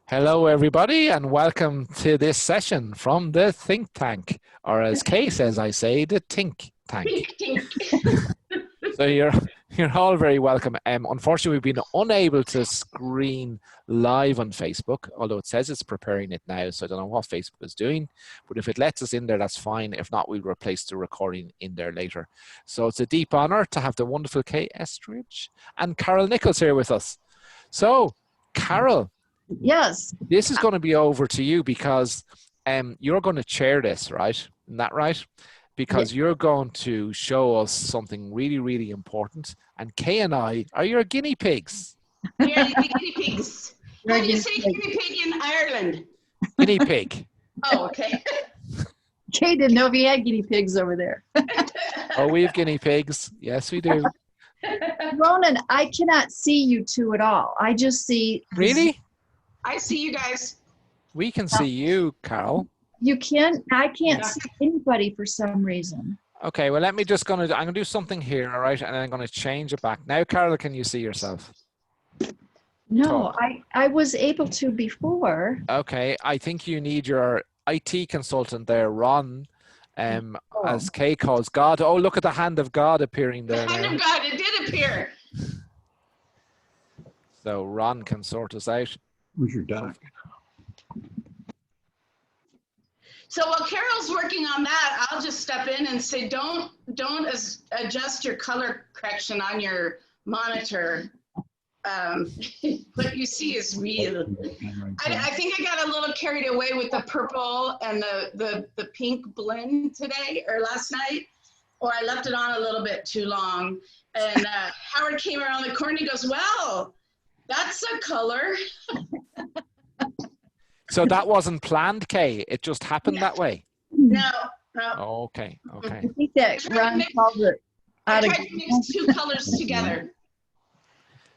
Hello, everybody, and welcome to this session from the think tank, or as Kay says, I say, the think tank. Tink, So you're all very welcome. Unfortunately, we've been unable to screen live on Facebook, although it says it's preparing it now, so I don't know what Facebook is doing. But if it lets us in there, that's fine. If not, we'll replace the recording in there later. So it's a deep honor to have the wonderful Kay Estridge and Carol Nichols here with us. So, Carol. Yes. This is going to be over to you because you're going to chair this, right? Isn't that right? Because you're going to show us something really, really important. And Kay and I are your guinea pigs. Yeah, the guinea pigs. How do you say guinea pig in Ireland? Guinea pig. Oh, okay. Kay didn't know if he had guinea pigs over there. Oh, we have guinea pigs. Yes, we do. Ronan, I cannot see you two at all. I just see... Really? I see you guys. We can see you, Carol. You can? I can't see anybody for some reason. Okay, well, I'm going to do something here, all right? And I'm going to change it back. Now, Carol, can you see yourself? No, I was able to before. Okay, I think you need your IT consultant there, Ron, as Kay calls God. Oh, look at the hand of God appearing there. The hand of God, it did appear. So Ron can sort us out. Who's your duck? So while Carol's working on that, I'll just step in and say, don't adjust your color correction on your monitor. What you see is real. I think I got a little carried away with the purple and the pink blend today or last night, or I left it on a little bit too long. And Howard came around the corner and he goes, well, that's a color. So that wasn't planned, Kay? It just happened that way? No. Oh, okay. I think that Ron called it. I tried to mix two colors together.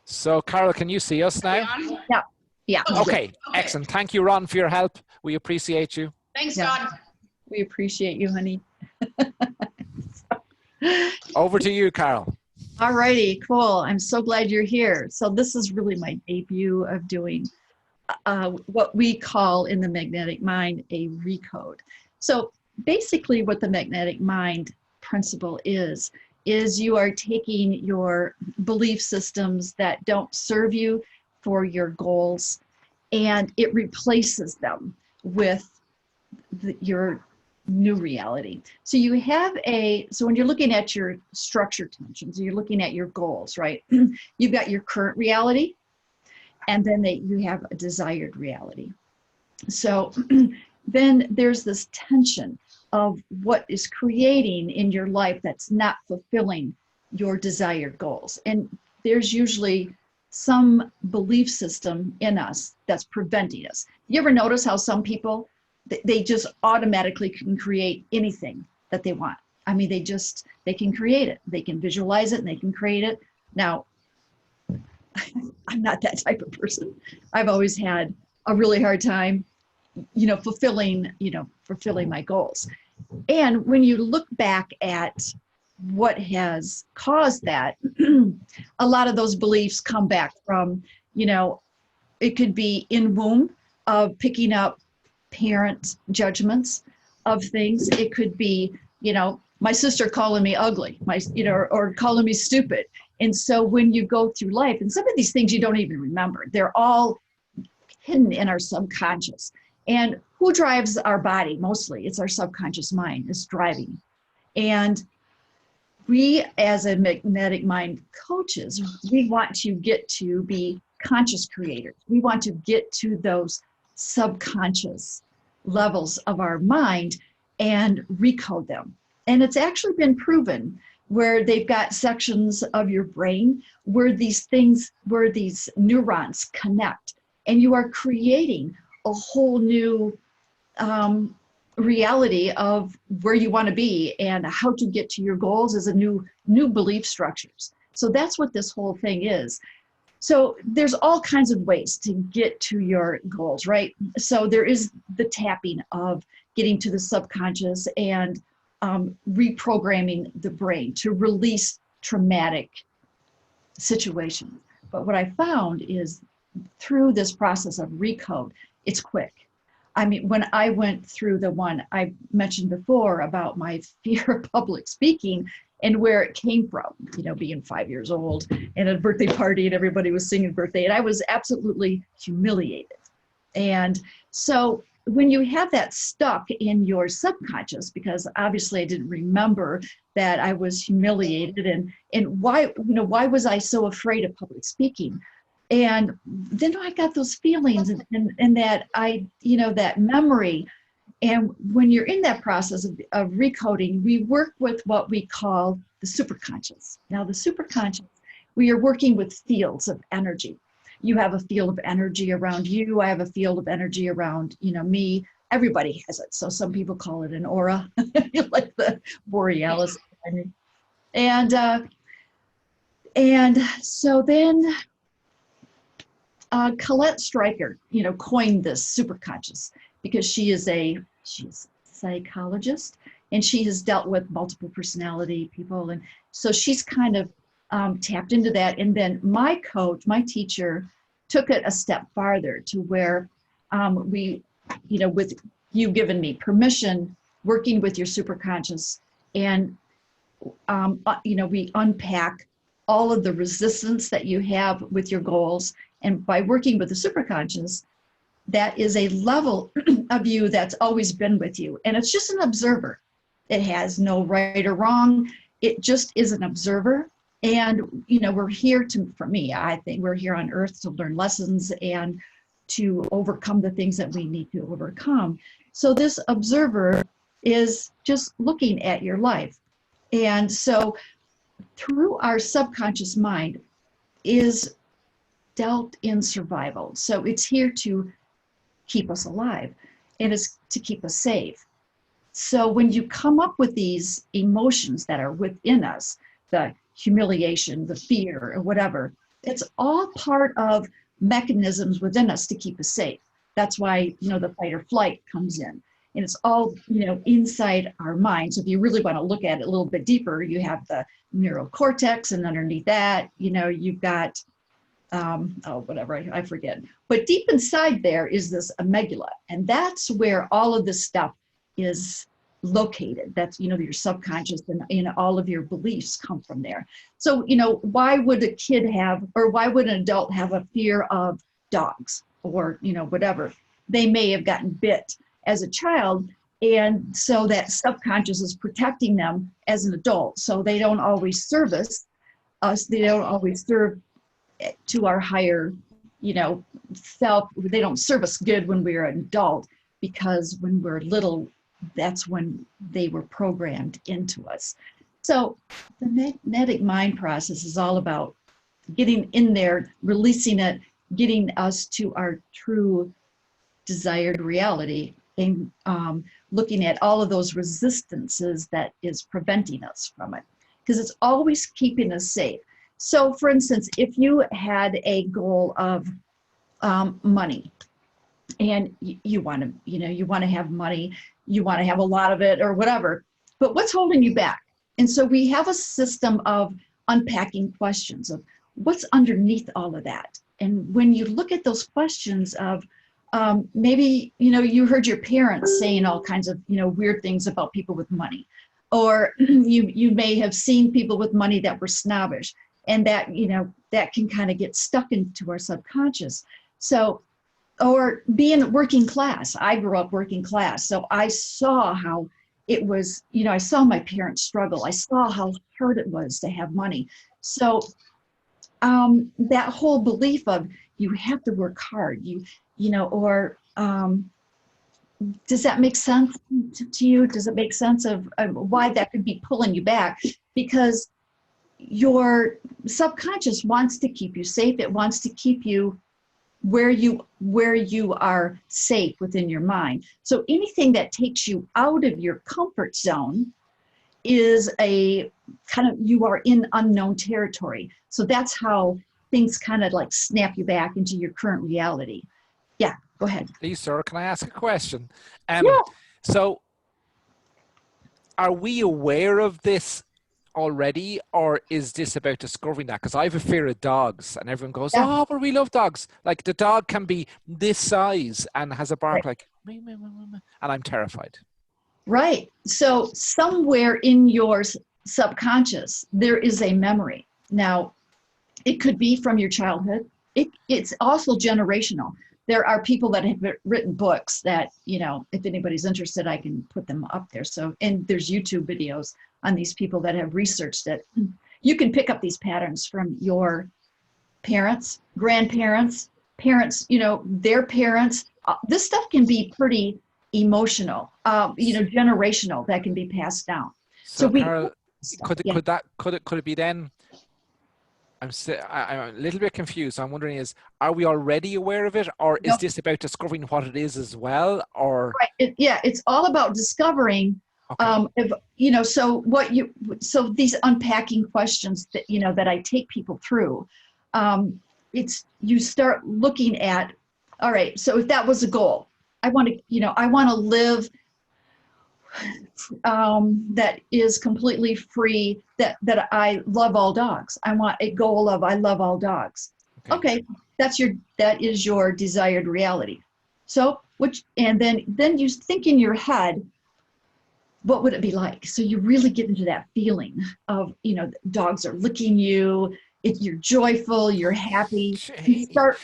So, Carol, can you see us now? Yeah. Okay, excellent. Thank you, Ron, for your help. We appreciate you. Thanks, God. We appreciate you, honey. Over to you, Carol. All righty, cool. I'm so glad you're here. So this is really my debut of doing what we call in the magnetic mind a recode. So basically what the magnetic mind principle is you are taking your belief systems that don't serve you for your goals, and it replaces them with your new reality. So you have so when you're looking at your structure tensions, you're looking at your goals, right? You've got your current reality, and then you have a desired reality. So then there's this tension of what is creating in your life that's not fulfilling your desired goals. And there's usually some belief system in us that's preventing us. You ever notice how some people, they just automatically can create anything that they want? I mean, they can create it. They can visualize it and they can create it. Now, I'm not that type of person. I've always had a really hard time, fulfilling my goals. And when you look back at what has caused that, a lot of those beliefs come back from, it could be in womb of picking up parent judgments of things. It could be, my sister calling me ugly, or calling me stupid. And so when you go through life, and some of these things you don't even remember, they're all hidden in our subconscious. And who drives our body? Mostly it's our subconscious mind is driving. And we, as a magnetic mind coaches, we want to get to be conscious creators. We want to get to those subconscious levels of our mind and recode them. And it's actually been proven where they've got sections of your brain where these neurons connect, and you are creating a whole new reality of where you want to be and how to get to your goals as a new belief structures. So that's what this whole thing is. So there's all kinds of ways to get to your goals, right? So there is the tapping of getting to the subconscious and reprogramming the brain to release traumatic situations. But what I found is through this process of recode, it's quick. I mean, when I went through the one I mentioned before about my fear of public speaking and where it came from, you know, being 5 years old and at a birthday party and everybody was singing birthday, and I was absolutely humiliated. And so when you have that stuck in your subconscious, because obviously I didn't remember that I was humiliated, and why, you know, why was I so afraid of public speaking? And then I got those feelings and that I, you know, that memory. And when you're in that process of recoding, we work with what we call the superconscious. Now, the superconscious, we are working with fields of energy. You have a field of energy around you. I have a field of energy around, you know, me. Everybody has it. So some people call it an aura, like the borealis. And so then Colette Stryker, you know, coined this superconscious because she's a psychologist and she has dealt with multiple personality people. And so she's kind of tapped into that. And then my coach, my teacher, took it a step farther to where we, you know, with you giving me permission, working with your superconscious, and, you know, we unpack all of the resistance that you have with your goals. And by working with the superconscious, that is a level of you that's always been with you. And it's just an observer. It has no right or wrong. It just is an observer. And, you know, we're here to, for me, I think we're here on earth to learn lessons and to overcome the things that we need to overcome. So this observer is just looking at your life. And so through our subconscious mind is dealt in survival. So it's here to keep us alive and it's to keep us safe. So when you come up with these emotions that are within us, the humiliation, the fear, or whatever, it's all part of mechanisms within us to keep us safe. That's why, you know, the fight or flight comes in. And it's all, you know, inside our mind. So if you really want to look at it a little bit deeper, you have the neural cortex, and underneath that, you know, you've got, whatever, I forget. But deep inside there is this amygdala. And that's where all of this stuff is located. That's, you know, your subconscious, and you know, all of your beliefs come from there. So, you know, why would a kid have, or why would an adult have a fear of dogs or, you know, whatever? They may have gotten bit as a child. And so that subconscious is protecting them as an adult. So they don't always service us. They don't always serve to our higher, you know, self. They don't serve us good when we're an adult, because when we're little, that's when they were programmed into us. So the magnetic mind process is all about getting in there, releasing it, getting us to our true desired reality, and looking at all of those resistances that is preventing us from it, because it's always keeping us safe. So for instance, if you had a goal of money, and you want to, you know, you want to have money, you want to have a lot of it or whatever, but what's holding you back? And so we have a system of unpacking questions of what's underneath all of that. And when you look at those questions of maybe, you know, you heard your parents saying all kinds of, you know, weird things about people with money, or you may have seen people with money that were snobbish, and that, you know, that can kind of get stuck into our subconscious. So, or being working class. I grew up working class, so I saw how it was, you know, I saw my parents struggle. I saw how hard it was to have money. So that whole belief of you have to work hard, you know, or does that make sense to you? Does it make sense of why that could be pulling you back? Because your subconscious wants to keep you safe. It wants to keep you where you are safe within your mind. So anything that takes you out of your comfort zone is a kind of, you are in unknown territory. So that's how things kind of like snap you back into your current reality. Yeah, go ahead. Lisa, can I ask a question? Yeah. So are we aware of this already, or is this about discovering that? Because I have a fear of dogs, and everyone goes, Yeah. "Oh, but we love dogs." Like the dog can be this size and has a bark Right. like, "Meh, meh, meh, meh, meh," and I'm terrified. Right. So somewhere in your subconscious, there is a memory. Now, it could be from your childhood. It's also generational. There are people that have written books that, you know, if anybody's interested, I can put them up there. So, and there's YouTube videos on these people that have researched it. You can pick up these patterns from your parents, grandparents, parents, you know, their parents. This stuff can be pretty emotional, you know, generational, that can be passed down. So So, we, Carol, could it, yeah. could it be then? I'm a little bit confused. I'm wondering are we already aware of it, or is Nope. this about discovering what it is as well? Or Right. Yeah, it's all about discovering, okay, if, you know, so these unpacking questions that, you know, that I take people through, it's, you start looking at, all right, so if that was a goal, I want to, you know, I want to live that is completely free, that I love all dogs. I want a goal of I love all dogs. okay. Okay, that is your desired reality. So and then you think in your head, what would it be like? So you really get into that feeling of, you know, dogs are licking you, you're joyful, you're happy. You Gee. start,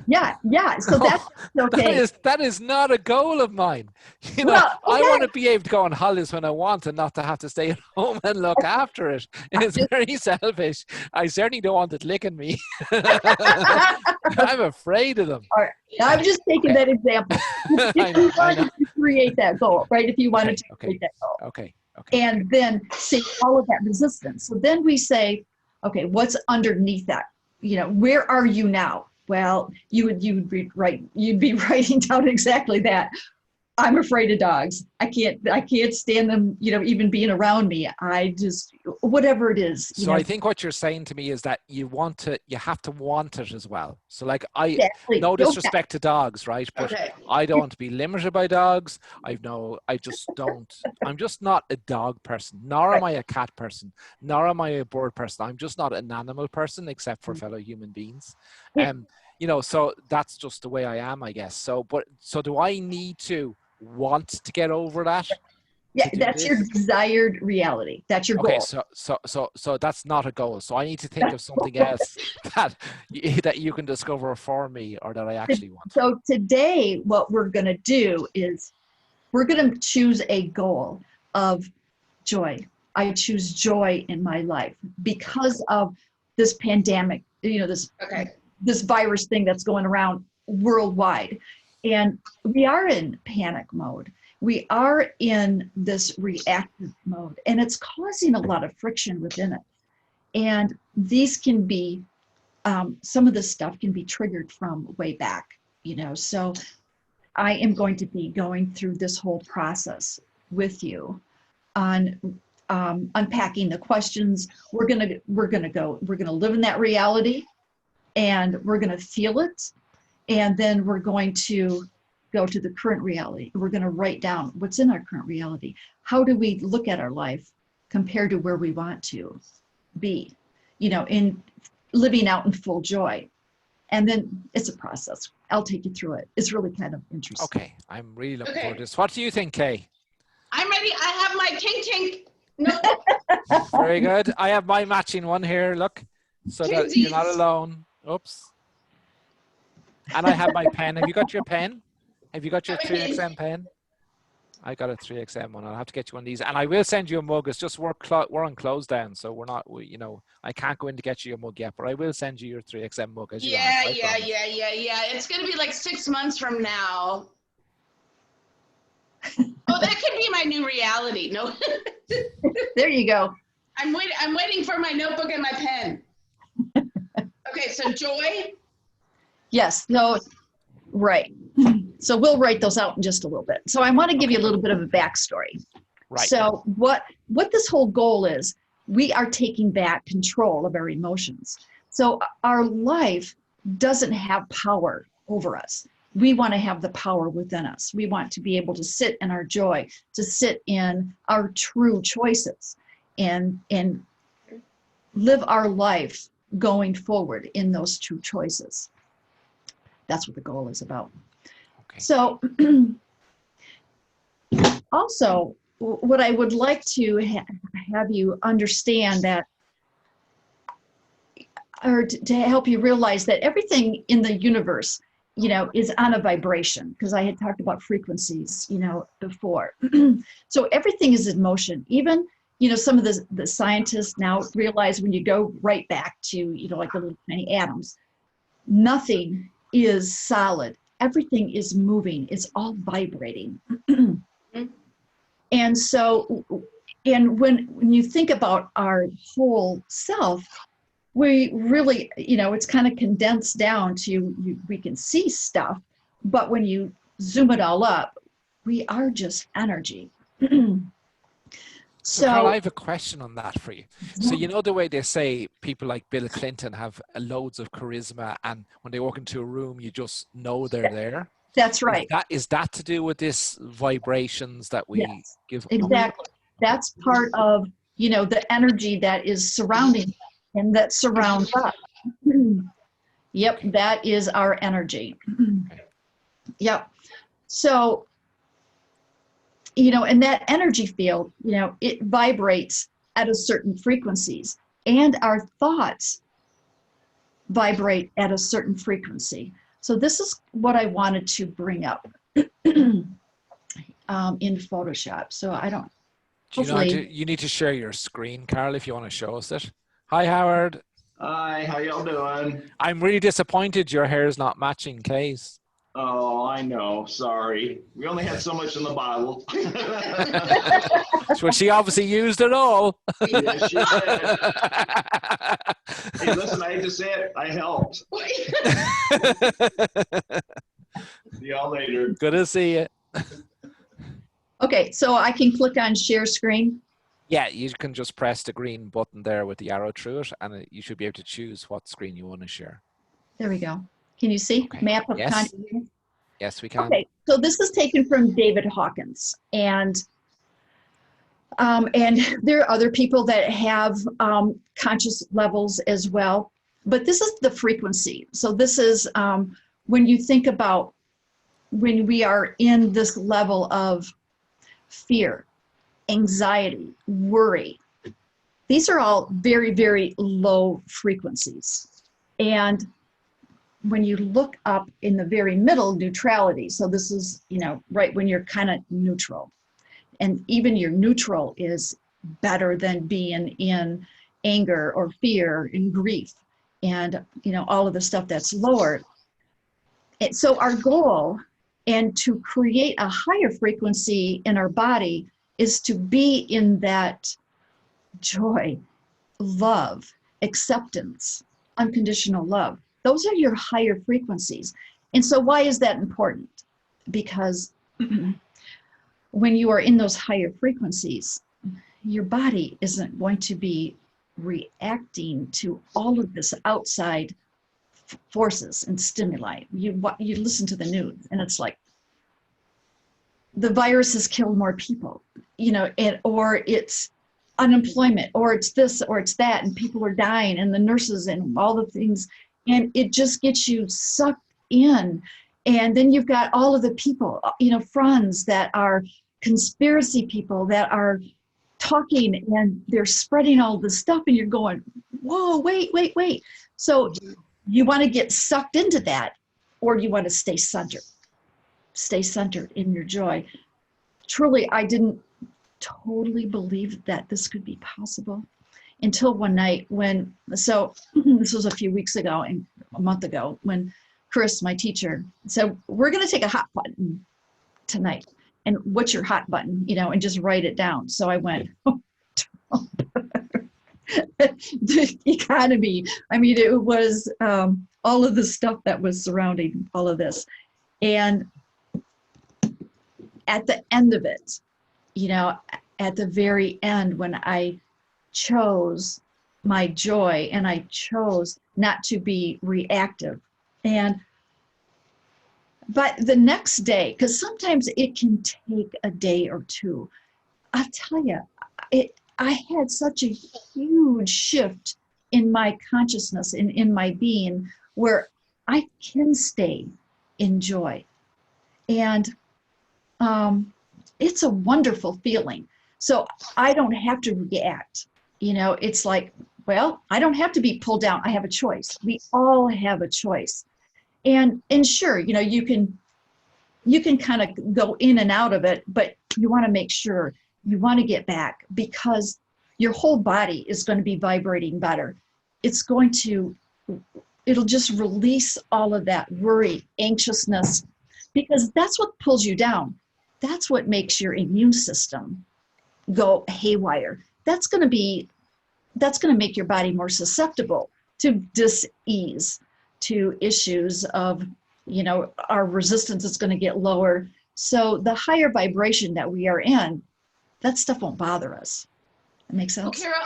yeah. So that's okay. That is not a goal of mine. You know, Well, I want to okay. be able to go on holidays when I want and not to have to stay at home and look after it. It's very selfish. I certainly don't want it licking me. I'm afraid of them. All right. I'm just taking Okay. that example. If I you know. I know. wanted to create that goal, right? If you wanted Okay. to Okay. create that goal, Okay. Okay. and then see all of that resistance. So then we say, okay, what's underneath that? You know, where are you now? Well, you'd be writing down exactly that. I'm afraid of dogs. I can't stand them, you know, even being around me. I just, whatever it is, you So know. I think what you're saying to me is that you have to want it as well. So like Exactly. no Okay. disrespect to dogs, right? But Okay. I don't want to be limited by dogs. I just don't, I'm just not a dog person, nor am Right. I a cat person, nor am I a bird person. I'm just not an animal person except for fellow human beings. It, You know, so that's just the way I am, I guess. So do I need to want to get over that yeah, to do that's your this? desired reality. That's your Okay, goal. so that's not a goal. So I need to think of something else that you can discover for me, or that I actually want. So today, what we're going to do is we're going to choose a goal of joy. I choose joy in my life because of this pandemic, you know, Okay. this virus thing that's going around worldwide. And we are in panic mode. We are in this reactive mode, and it's causing a lot of friction within it. And these can be, some of this stuff can be triggered from way back, you know. So I am going to be going through this whole process with you on unpacking the questions. We're gonna live in that reality, and we're gonna feel it, and then we're going to go to the current reality. We're gonna write down what's in our current reality. How do we look at our life compared to where we want to be, you know, in living out in full joy. And then it's a process. I'll take you through it. It's really kind of interesting. Okay, I'm really looking Okay. forward to this. What do you think, Kay? I'm ready. I have my tink tink notebook. Very good. I have my matching one here. Look, so that you're not Twinsies. alone. Oops. And I have my pen. Have you got your pen? Have you got your Have a pen. 3XM pen? I got a 3XM one. I'll have to get you one of these, and I will send you a mug. It's just we're on close down, so we're not. You know, I can't go in to get you a mug yet, but I will send you your 3XM mug as you asked. Yeah. It's gonna be like 6 months from now. Oh, that could be my new reality. No. There you go. I'm waiting for my notebook and my pen. Okay, so joy. Yes. So, right. So we'll write those out in just a little bit. So I want to give you a little bit of a backstory. Right. So what this whole goal is, we are taking back control of our emotions. So our life doesn't have power over us. We want to have the power within us. We want to be able to sit in our joy, to sit in our true choices. and live our life going forward in those two choices. That's what the goal is about. Okay. So also, what I would like to have you understand that, or to help you realize that everything in the universe, you know, is on a vibration, because I had talked about frequencies, you know, before. So everything is in motion. Even, you know, some of the scientists now realize when you go right back to, you know, like the little tiny atoms, nothing is solid. Everything is moving. It's all vibrating. And so, and when you think about our whole self, we really, you know, it's kind of condensed down to, we can see stuff, but when you zoom it all up, we are just energy. So Carl, I So, have a question on that for you. So you know the way they say people like Bill Clinton have loads of charisma, and when they walk into a room, you just know they're there? that's right. Is that to do with this vibrations that we Yes, give? exactly. That's part of, you know, the energy that is surrounding and that surrounds us. Yep, that is our energy. Okay. Yep. So, you know, and that energy field, you know, it vibrates at a certain frequencies, and our thoughts vibrate at a certain frequency. So this is what I wanted to bring up in Photoshop. So I don't, Do you know how hopefully, to, you need to share your screen, Carl, if you want to show us it. Hi, Howard. Hi, how y'all doing? I'm really disappointed your hair is not matching Kay's. Oh, I know. Sorry. We only had so much in the bottle. So she obviously used it all. Yes, she did. Hey, listen, I hate to say it. I helped. See y'all later. Good to see you. okay, so I can click on share screen. Yeah, you can just press the green button there with the arrow through it, and you should be able to choose what screen you want to share. There we go. Can you see? Okay. Map of Yes. consciousness? Yes, we can. Okay, so this is taken from David Hawkins, and there are other people that have conscious levels as well, but this is the frequency. So this is when you think about when we are in this level of fear, anxiety, worry. These are all very, very low frequencies. And when you look up in the very middle, neutrality. So this is, you know, right when you're kind of neutral. And even your neutral is better than being in anger or fear and grief and, you know, all of the stuff that's lower. And so our goal, and to create a higher frequency in our body, is to be in that joy, love, acceptance, unconditional love. Those are your higher frequencies. And so why is that important? Because when you are in those higher frequencies, your body isn't going to be reacting to all of this outside forces and stimuli. You listen to the news, and it's like the virus has killed more people, you know, or it's unemployment, or it's this, or it's that, and people are dying, and the nurses and all the things, and it just gets you sucked in. And then you've got all of the people, you know, friends that are conspiracy people that are talking, and they're spreading all this stuff, and you're going, whoa, wait. So you want to get sucked into that, or you want to stay centered in your joy. Truly, I didn't totally believe that this could be possible until one night when, so this was a few weeks ago, and a month ago, when Chris, my teacher, said, we're going to take a hot button tonight. And what's your hot button? You know, and just write it down. So I went, the economy. I mean, it was all of the stuff that was surrounding all of this. And at the end of it, you know, at the very end, when I chose my joy and I chose not to be reactive, but the next day, because sometimes it can take a day or two, I'll tell you, I had such a huge shift in my consciousness and in my being where I can stay in joy. And it's a wonderful feeling. So I don't have to react. You know, it's like, well, I don't have to be pulled down. I have a choice. We all have a choice. And sure, you know, you can kind of go in and out of it, but you want to make sure you want to get back, because your whole body is going to be vibrating better. It'll just release all of that worry, anxiousness, because that's what pulls you down. That's what makes your immune system go haywire. That's going to make your body more susceptible to dis-ease, to issues of, you know, our resistance is going to get lower. So the higher vibration that we are in, that stuff won't bother us. That makes sense? Well, Carol,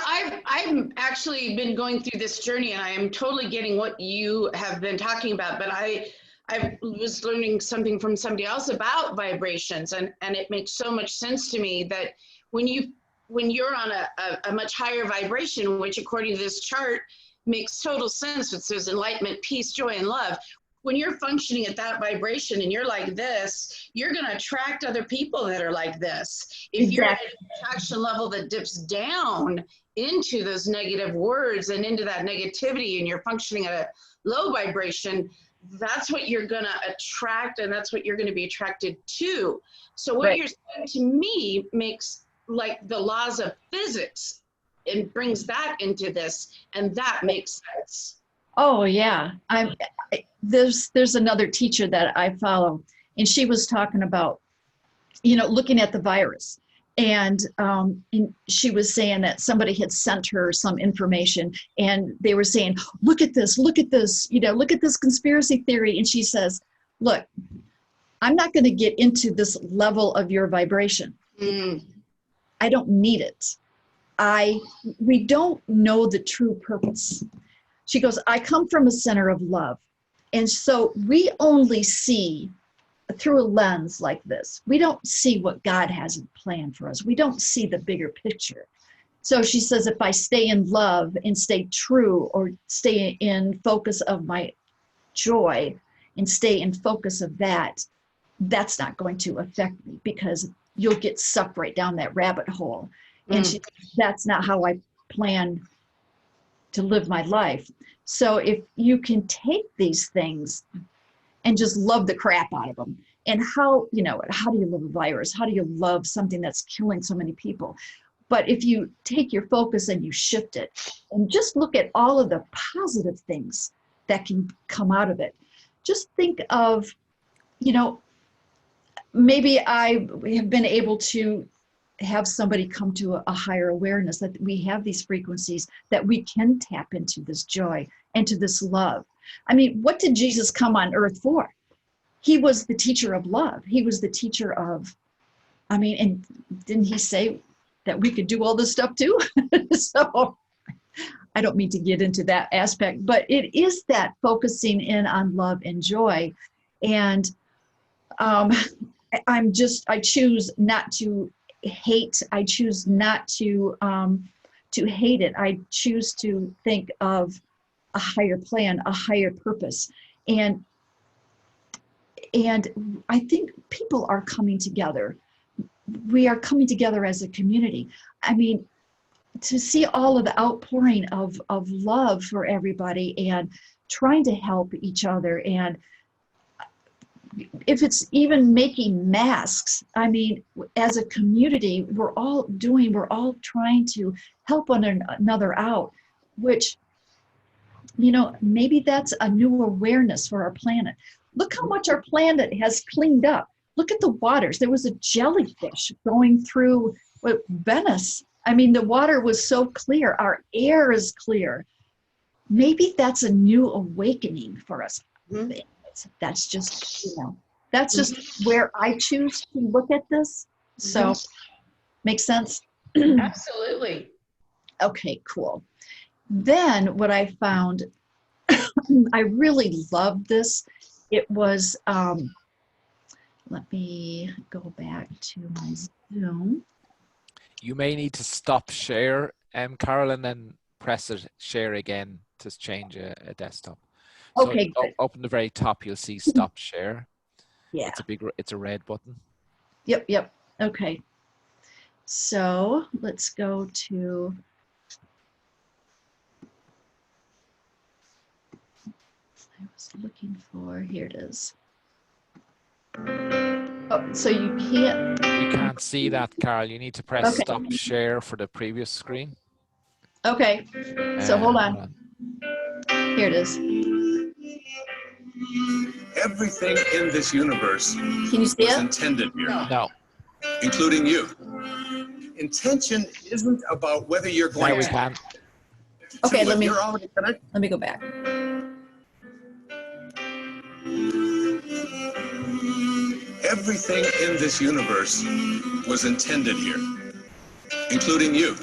I've actually been going through this journey, and I am totally getting what you have been talking about, but I was learning something from somebody else about vibrations, and it makes so much sense to me that when you're on a much higher vibration, which according to this chart makes total sense, it says enlightenment, peace, joy, and love. When you're functioning at that vibration and you're like this, you're going to attract other people that are like this. If you're at an attraction level that dips down into those negative words and into that negativity, and you're functioning at a low vibration, that's what you're going to attract, and that's what you're going to be attracted to. So what you're saying to me makes like the laws of physics and brings that into this, and that makes sense. Oh yeah, there's another teacher that I follow, and she was talking about, you know, looking at the virus, and she was saying that somebody had sent her some information, and they were saying, look at this, you know, look at this conspiracy theory, and she says, look, I'm not going to get into this level of your vibration. I don't need it. We don't know the true purpose. She goes, I come from a center of love. And so we only see through a lens like this. We don't see what God has planned for us. We don't see the bigger picture. So she says, if I stay in love and stay true, or stay in focus of my joy and stay in focus of that, that's not going to affect me, because you'll get sucked right down that rabbit hole. And she, that's not how I plan to live my life. So if you can take these things and just love the crap out of them, and how do you love a virus? How do you love something that's killing so many people? But if you take your focus and you shift it and just look at all of the positive things that can come out of it, just think of, you know, maybe I have been able to have somebody come to a higher awareness that we have these frequencies, that we can tap into this joy and to this love. I mean, what did Jesus come on earth for? He was the teacher of love. He was the teacher of, and didn't he say that we could do all this stuff too? So I don't mean to get into that aspect, but it is that focusing in on love and joy. And I choose not to hate. I choose not to hate it. I choose to think of a higher plan, a higher purpose. And I think people are coming together. We are coming together as a community. I mean, to see all of the outpouring of love for everybody and trying to help each other. And if it's even making masks, I mean, as a community, we're all trying to help one another out, which, you know, maybe that's a new awareness for our planet. Look how much our planet has cleaned up. Look at the waters. There was a jellyfish going through Venice. I mean, the water was so clear. Our air is clear. Maybe that's a new awakening for us. Mm-hmm. That's just, you know, that's just where I choose to look at this. So, makes sense? Absolutely. Okay, cool. Then what I found, I really loved this. It was, let me go back to my Zoom. You may need to stop share, Carol, and then press it, share again to change a desktop. So Okay, good. open the very top, you'll see stop share. Yeah. It's a red button. Yep. Okay. So let's go to, I was looking for, here it is. Oh, so you can't see that, Carol. You need to press stop share for the previous screen. Okay. So hold on. Here it is. Everything in this universe was intended here. No. Including you. Intention isn't about whether you're going to. Can. Okay, let me go back. Everything in this universe was intended here, including you.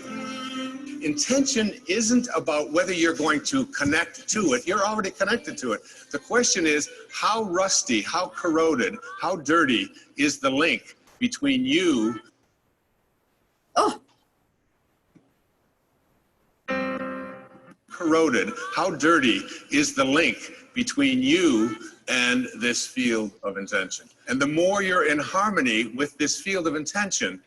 Intention isn't about whether you're going to connect to it. You're already connected to it. The question is, how rusty, how corroded, how dirty is the link between you? Oh. Corroded, how dirty is the link between you and this field of intention? And the more you're in harmony with this field of intention,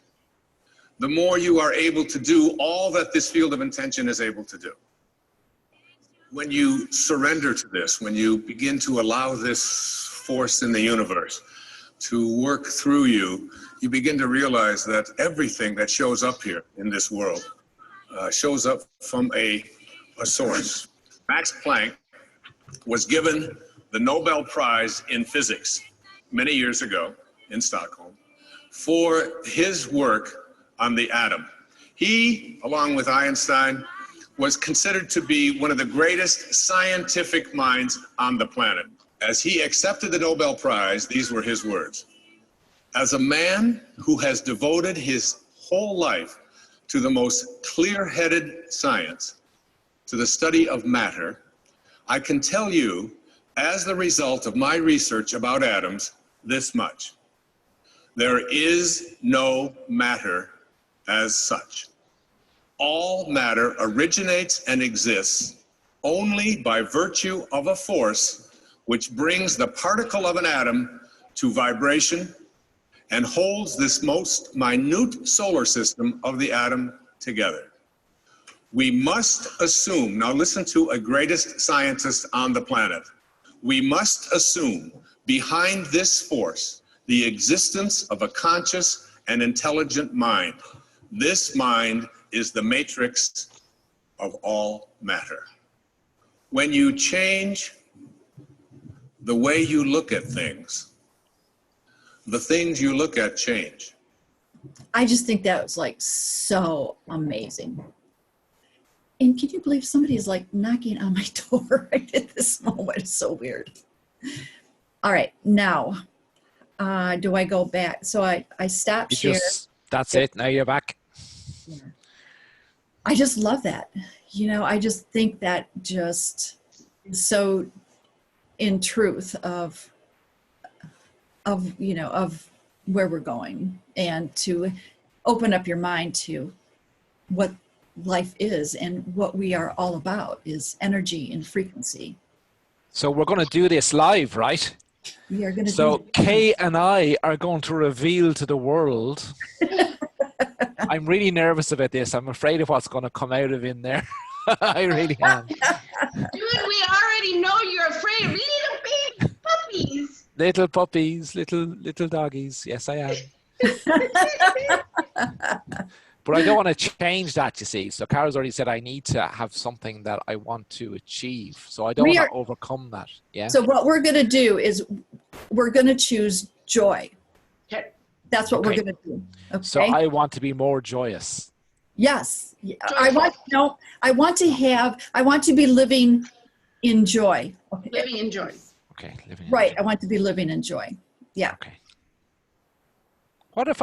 the more you are able to do all that this field of intention is able to do. When you surrender to this, when you begin to allow this force in the universe to work through you, you begin to realize that everything that shows up here in this world shows up from a source. Max Planck was given the Nobel Prize in Physics many years ago in Stockholm for his work on the atom. He, along with Einstein, was considered to be one of the greatest scientific minds on the planet. As he accepted the Nobel Prize, these were his words: "As a man who has devoted his whole life to the most clear-headed science, to the study of matter, I can tell you, as the result of my research about atoms, this much: there is no matter as such. All matter originates and exists only by virtue of a force which brings the particle of an atom to vibration and holds this most minute solar system of the atom together. We must assume," now listen to a greatest scientist on the planet, "we must assume behind this force the existence of a conscious and intelligent mind. This mind is the matrix of all matter." When you change the way you look at things, the things you look at change. I just think that was like so amazing. And can you believe somebody is like knocking on my door right at this moment? It's so weird. All right, now, do I go back? So I stopped share. That's it, now you're back. Yeah. I just love that. You know, I just think that just is so in truth of you know, of where we're going, and to open up your mind to what life is and what we are all about is energy and frequency. So we're going to do this live, right? We are going to So Kay and I are going to reveal to the world. I'm really nervous about this. I'm afraid of what's going to come out of in there. I really am. Dude, we already know you're afraid of little baby puppies. Little puppies, little doggies. Yes, I am. But I don't want to change that, you see. So Carol's already said I need to have something that I want to achieve. So I don't want to overcome that. Yeah. So what we're going to do is we're going to choose joy. Okay. That's what we're going to do. Okay. So I want to be more joyous. Yes. I want to be living in joy. Okay. Living in joy. Okay. Living in right. joy. I want to be living in joy. Yeah. Okay. What if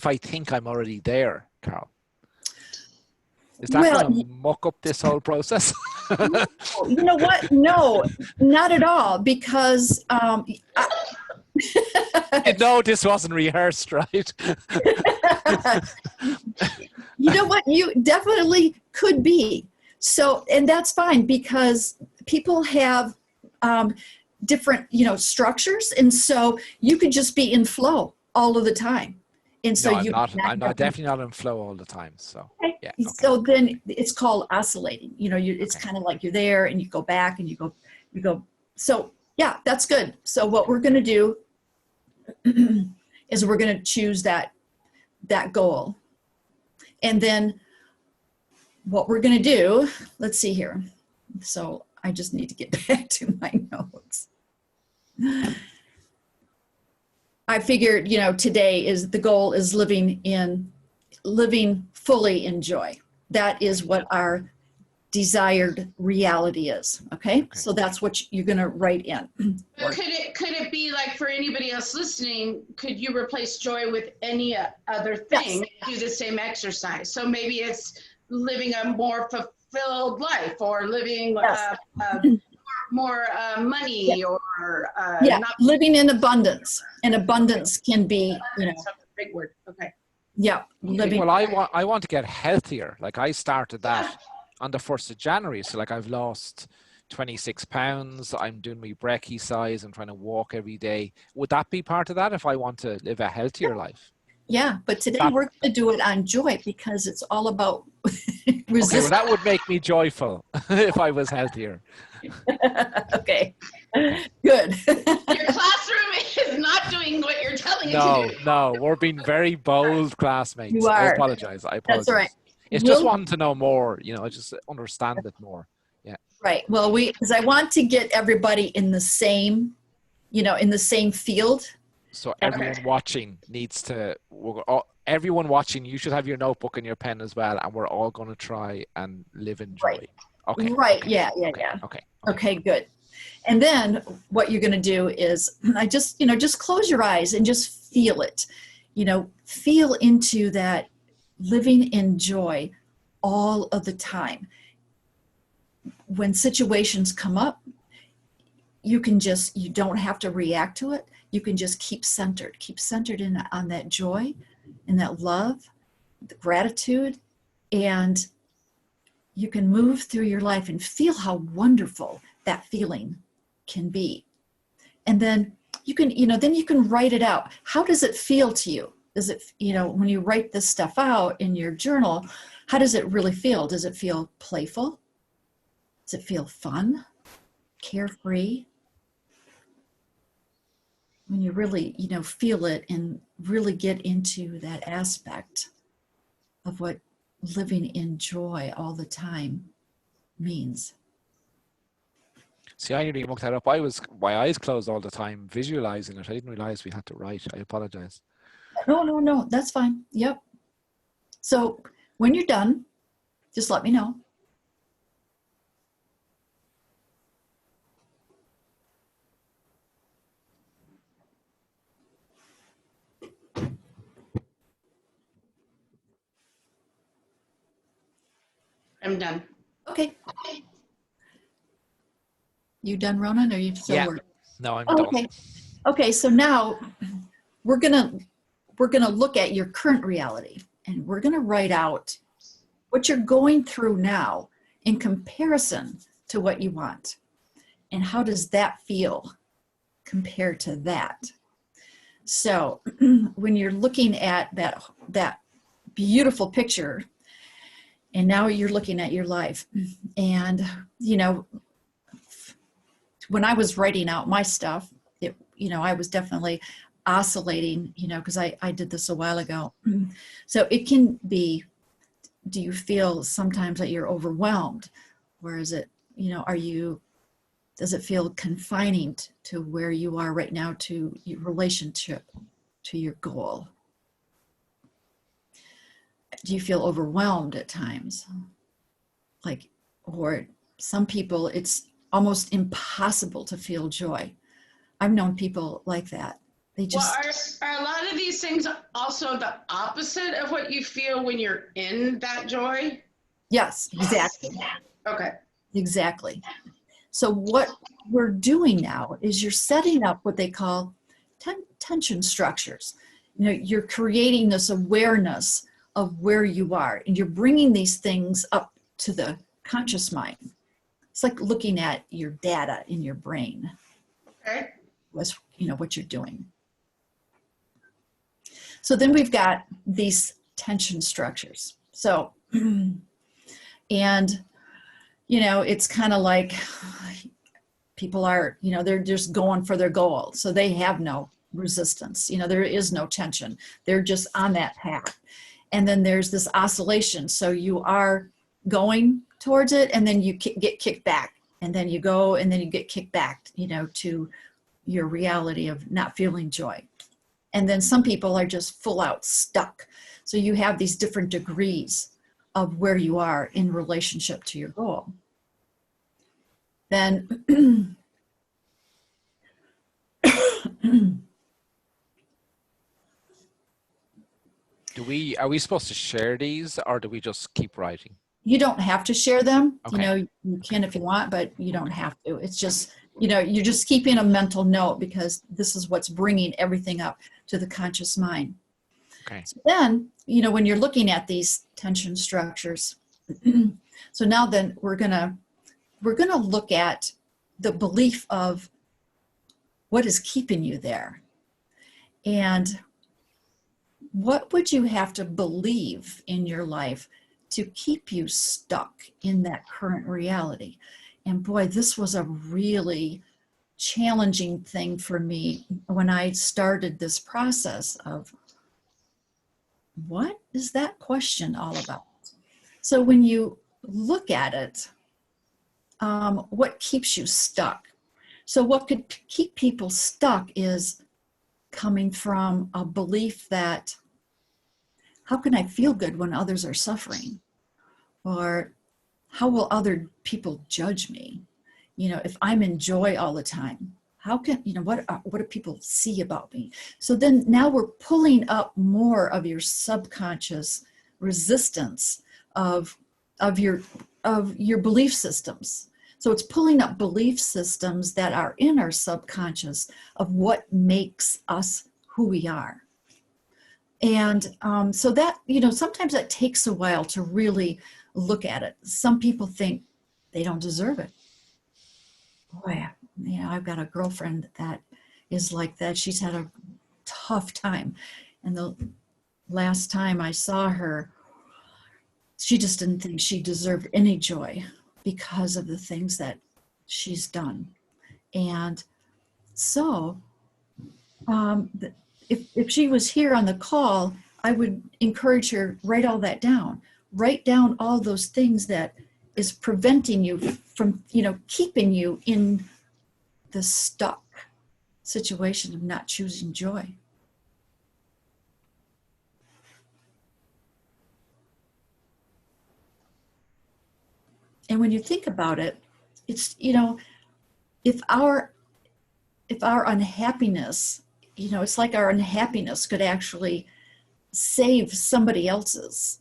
I think I'm already there, Carol? Is that going to muck up this whole process? No, you know what? No, not at all. Because no, this wasn't rehearsed, right? You know what? You definitely could be. So, and that's fine because people have different, structures. And so you could just be in flow all of the time. And so No, I'm not definitely not in flow all the time. So okay. yeah. Okay. So then it's called oscillating. It's Okay. kind of like you're there and you go back and you go. So yeah, that's good. So what we're going to do is we're going to choose that goal. And then what we're going to do, let's see here. So I just need to get back to my notes. I figured, today is the goal is living fully in joy. That is what our desired reality is. Okay. So that's what you're going to write in. But could it be like for anybody else listening, could you replace joy with any other thing? Yes. Do the same exercise. So maybe it's living a more fulfilled life or living Yes. more money or not living in abundance. And abundance can be, That's a big word. Okay. Yeah. Living. Well, I want to get healthier. Like I started that on the 1st of January. So like I've lost 26 pounds. I'm doing my brekkie size. I'm trying to walk every day. Would that be part of that if I want to live a healthier life? Yeah, but today we're going to do it on joy because it's all about resistance. Okay, well, that would make me joyful if I was healthier. Okay, good. Your classroom is not doing what you're telling it to do. No, we're being very bold classmates. You are. I apologize. That's all right. It's just wanting to know more, just understand it more. Yeah. Right. Well, because I want to get everybody in the same, in the same field. So everyone watching needs to, everyone watching, you should have your notebook and your pen as well. And we're all going to try and live in joy. Right. Okay. Right. Okay. Yeah. Okay, good. And then what you're going to do is just close your eyes and just feel it, feel into that living in joy all of the time. When situations come up, you don't have to react to it. You can just keep centered on that joy and that love, the gratitude, and you can move through your life and feel how wonderful that feeling can be. And then you can write it out. How does it feel to you? Does it, when you write this stuff out in your journal, how does it really feel? Does it feel playful? Does it feel fun? Carefree? When you really, feel it and really get into that aspect of what living in joy all the time means. See, I nearly looked that up. My eyes closed all the time, visualizing it. I didn't realize we had to write. I apologize. No, that's fine. Yep. So when you're done, just let me know. I'm done. Okay. You done, Ronan? Or are you still working? No, I'm done. Okay. So now we're gonna look at your current reality, and we're gonna write out what you're going through now in comparison to what you want, and how does that feel compared to that. So when you're looking at that beautiful picture, and now you're looking at your life, and when I was writing out my stuff, I was definitely oscillating, because I did this a while ago. So it can be, do you feel sometimes that you're overwhelmed? Or is it, does it feel confining to where you are right now, to your relationship, to your goal? Do you feel overwhelmed at times? Or some people, it's almost impossible to feel joy. I've known people like that. They just... Well, are a lot of these things also the opposite of what you feel when you're in that joy? Yes, exactly. Okay. Exactly. So what we're doing now is you're setting up what they call tension structures. You're creating this awareness of where you are, and you're bringing these things up to the conscious mind. It's like looking at your data in your brain. Okay. Was, you know, what you're doing. So then we've got these tension structures. So, and, you know, it's kind of like people are, you know, they're just going for their goal. So they have no resistance. You know, there is no tension. They're just on that path. And then there's this oscillation. So you are going towards it, and then you get kicked back. And then you go, and then you get kicked back, you know, to your reality of not feeling joy. And then some people are just full out stuck. So you have these different degrees of where you are in relationship to your goal. Then are we supposed to share these, or do we just keep writing? You don't have to share them. Okay. You know, you can if you want, but you don't have to. It's just, you know, you're just keeping a mental note, because this is what's bringing everything up to the conscious mind. Okay. So then, you know, when you're looking at these tension structures, so now then we're gonna look at the belief of what is keeping you there. And what would you have to believe in your life to keep you stuck in that current reality? And boy, this was a really challenging thing for me when I started this process of, what is that question all about? So when you look at it, what keeps you stuck? So what could keep people stuck is coming from a belief that, how can I feel good when others are suffering? Or how will other people judge me? You know, if I'm in joy all the time, how can, you know, what do people see about me? So then now we're pulling up more of your subconscious resistance of your belief systems. So it's pulling up belief systems that are in our subconscious of what makes us who we are. And so that, you know, sometimes that takes a while to really look at it. Some people think they don't deserve it. Boy, you know, I've got a girlfriend that is like that. She's had a tough time. And the last time I saw her, she just didn't think she deserved any joy because of the things that she's done. And so if she was here on the call, I would encourage her, write all that down. Write down all those things that is preventing you from, you know, keeping you in the stuck situation of not choosing joy. And when you think about it, it's, you know, if our unhappiness, you know, it's like our unhappiness could actually save somebody else's,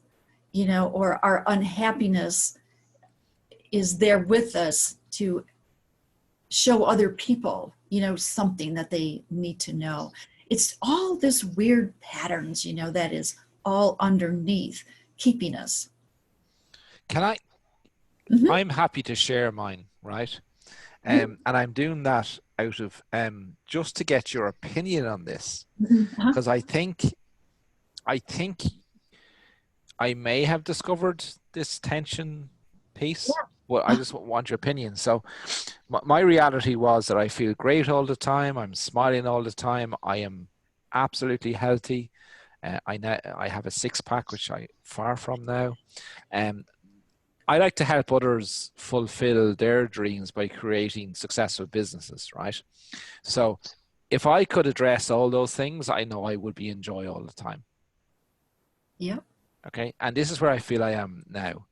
you know, or our unhappiness is there with us to show other people, you know, something that they need to know. It's all this weird patterns, you know, that is all underneath keeping us. Can I? Mm-hmm. I'm happy to share mine, right? And I'm doing that out of just to get your opinion on this, because I think I may have discovered this tension piece. Yeah. Well, I just want your opinion. So my reality was that I feel great all the time. I'm smiling all the time. I am absolutely healthy. I have a six-pack, which I far from now. I like to help others fulfill their dreams by creating successful businesses, right? So if I could address all those things, I know I would be in joy all the time. Yeah. Okay. And this is where I feel I am now.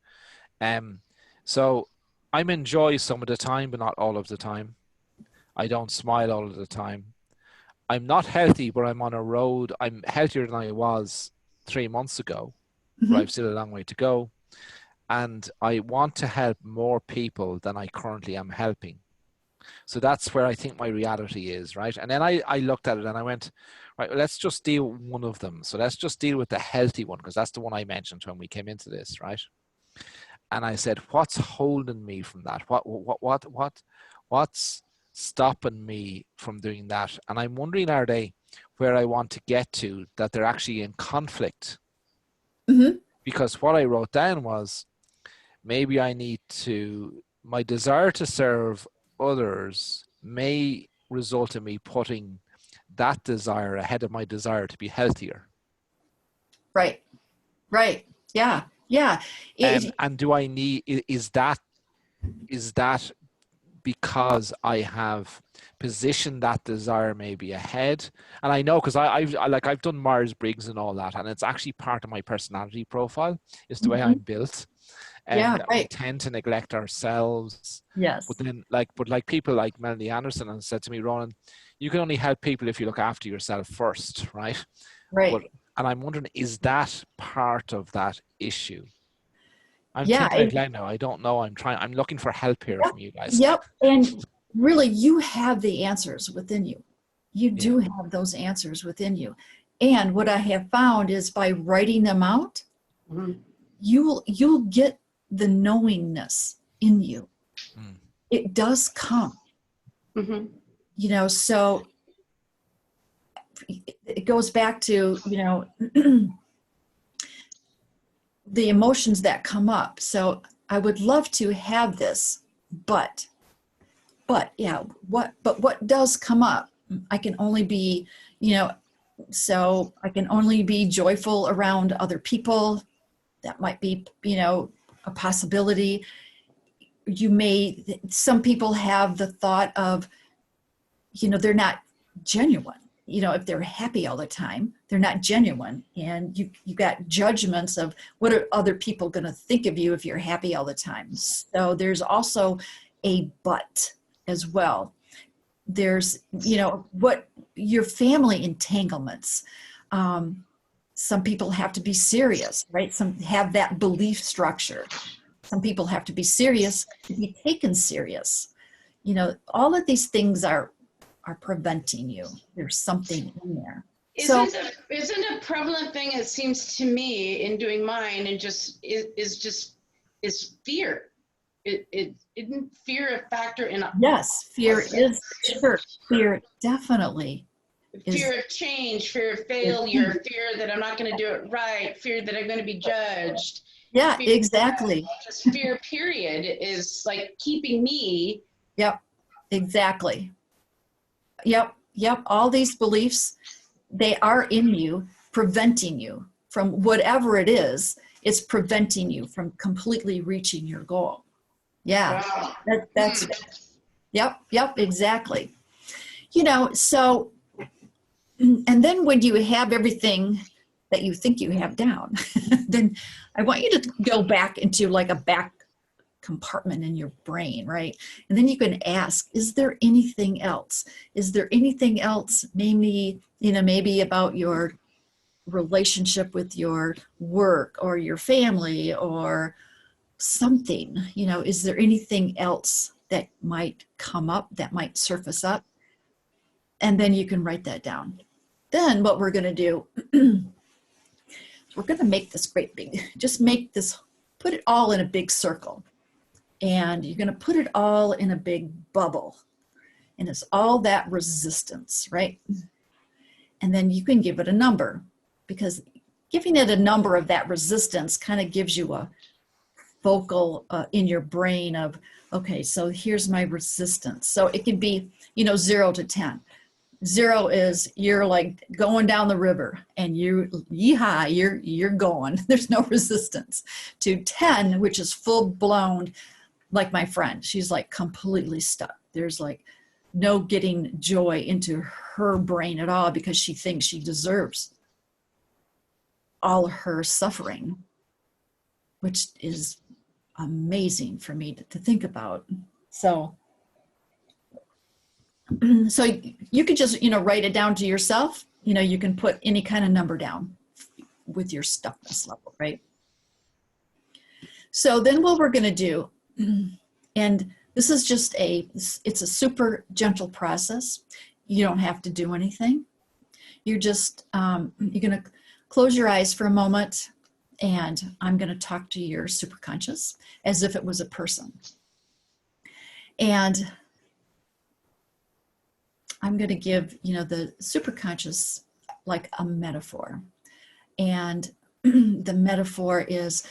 So I'm in joy some of the time, but not all of the time. I don't smile all of the time. I'm not healthy, but I'm on a road. I'm healthier than I was 3 months ago, but I've still a long way to go. And I want to help more people than I currently am helping. So that's where I think my reality is, right? And then I looked at it and I went, right, well, let's just deal with one of them. So let's just deal with the healthy one, because that's the one I mentioned when we came into this, right? And I said, what's holding me from that? What's stopping me from doing that? And I'm wondering, are they where I want to get to, that they're actually in conflict? Mm-hmm. Because what I wrote down was, maybe I need to, my desire to serve others may result in me putting that desire ahead of my desire to be healthier. Right. Right. Yeah. Yeah. And do I need, is that because I have positioned that desire maybe ahead? And I know, because I've done Myers-Briggs and all that, and it's actually part of my personality profile. It's the way I'm built. Yeah, We right. tend to neglect ourselves. Yes. But then, like people like Melanie Anderson and said to me, Ronan, you can only help people if you look after yourself first, right? Right. And I'm wondering, is that part of that issue? I'm Yeah. thinking out loud now. I don't know. I'm looking for help here from you guys. Yep. And really, you have the answers within you. You do have those answers within you. And what I have found is, by writing them out, you'll get the knowingness in you. It does come. You know, so it goes back to, you know, the emotions that come up. So I would love to have this, but yeah, what does come up? I can only be, you know, so I can only be joyful around other people. That might be, you know, a possibility. Some people have the thought of, you know, they're not genuine. You know, if they're happy all the time, they're not genuine. And you got judgments of, what are other people going to think of you if you're happy all the time? So there's also a but as well. There's, you know, what your family entanglements. Some people have to be serious, right? Some have that belief structure. Some people have to be serious to be taken serious. You know, all of these things are preventing you. There's something in there. Isn't a prevalent thing, it seems to me, in doing mine, and is fear. Isn't fear a factor in? Yes, fear is, sure. Fear definitely. Fear of change, fear of failure, fear that I'm not going to do it right, fear that I'm going to be judged. Yeah, fear, exactly. Just fear, period, is like keeping me. Yep, exactly. Yep. All these beliefs, they are in you, preventing you from whatever it is. It's preventing you from completely reaching your goal. Yeah, Wow. that's yep, exactly. You know, so, and then when you have everything that you think you have down, then I want you to go back into like a back compartment in your brain, right? And then you can ask, is there anything else? Is there anything else, maybe about your relationship with your work or your family or something? You know, is there anything else that might come up, that might surface up? And then you can write that down. Then what we're going to do, we're going to make this great big, put it all in a big circle. And you're going to put it all in a big bubble. And it's all that resistance, right? And then you can give it a number, because giving it a number of that resistance kind of gives you a focal in your brain of, okay, so here's my resistance. So it can be, 0 to 10. 0 is you're like going down the river and you're going. There's no resistance. To 10, which is full blown, like my friend, she's like completely stuck. There's like no getting joy into her brain at all, because she thinks she deserves all her suffering, which is amazing for me to think about. So you could just, write it down to yourself. You can put any kind of number down with your stuckness level, right? So then what we're going to do, and This is just it's a super gentle process. You don't have to do anything. You're just, you're going to close your eyes for a moment, and I'm going to talk to your superconscious as if it was a person. And I'm going to give, the superconscious like a metaphor. And the metaphor is,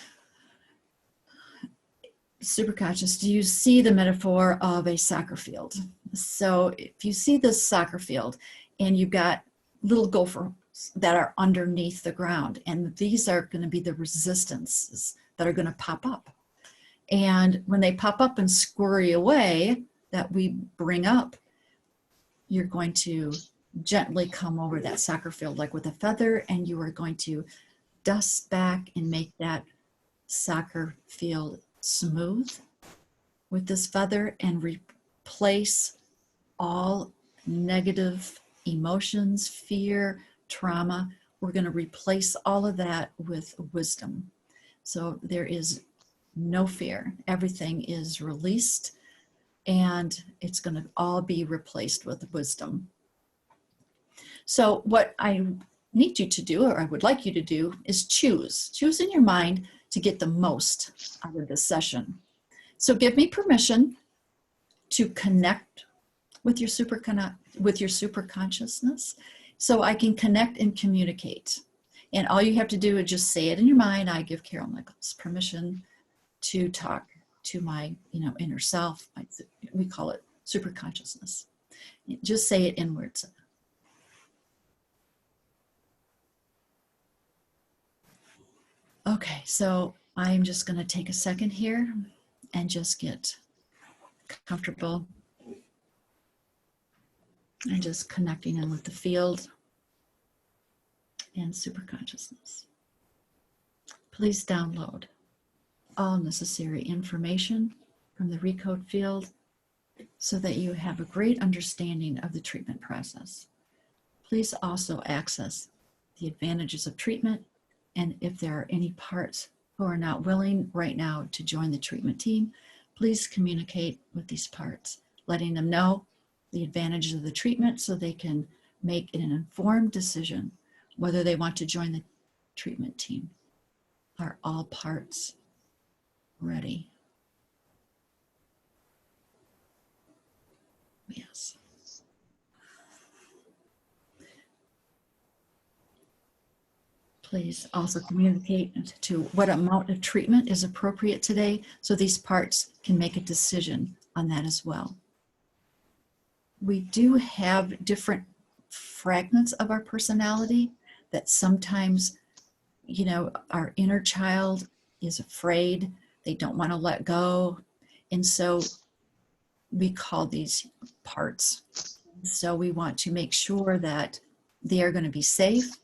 superconscious, do you see the metaphor of a soccer field? So if you see this soccer field and you've got little gophers that are underneath the ground, and these are going to be the resistances that are going to pop up. And when they pop up and scurry away, that we bring up, you're going to gently come over that soccer field like with a feather, and you are going to dust back and make that soccer field smooth with this feather and replace all negative emotions, fear, trauma. We're going to replace all of that with wisdom. So there is no fear. Everything is released, and it's going to all be replaced with wisdom. So what I need you to do, or I would like you to do, is choose in your mind to get the most out of this session. So give me permission to connect with your superconsciousness, so I can connect and communicate. And all you have to do is just say it in your mind. I give Carol Nichols permission to talk to my, inner self. We call it superconsciousness. Just say it inwards. Okay, so I'm just going to take a second here and just get comfortable and just connecting in with the field and superconsciousness. Please download all necessary information from the Recode field so that you have a great understanding of the treatment process. Please also access the advantages of treatment, and if there are any parts who are not willing right now to join the treatment team, please communicate with these parts, letting them know the advantages of the treatment so they can make an informed decision whether they want to join the treatment team. Are all parts ready? Yes. Please also communicate to what amount of treatment is appropriate today, so these parts can make a decision on that as well. We do have different fragments of our personality that sometimes, our inner child is afraid, they don't want to let go. And so we call these parts. So we want to make sure that they are going to be safe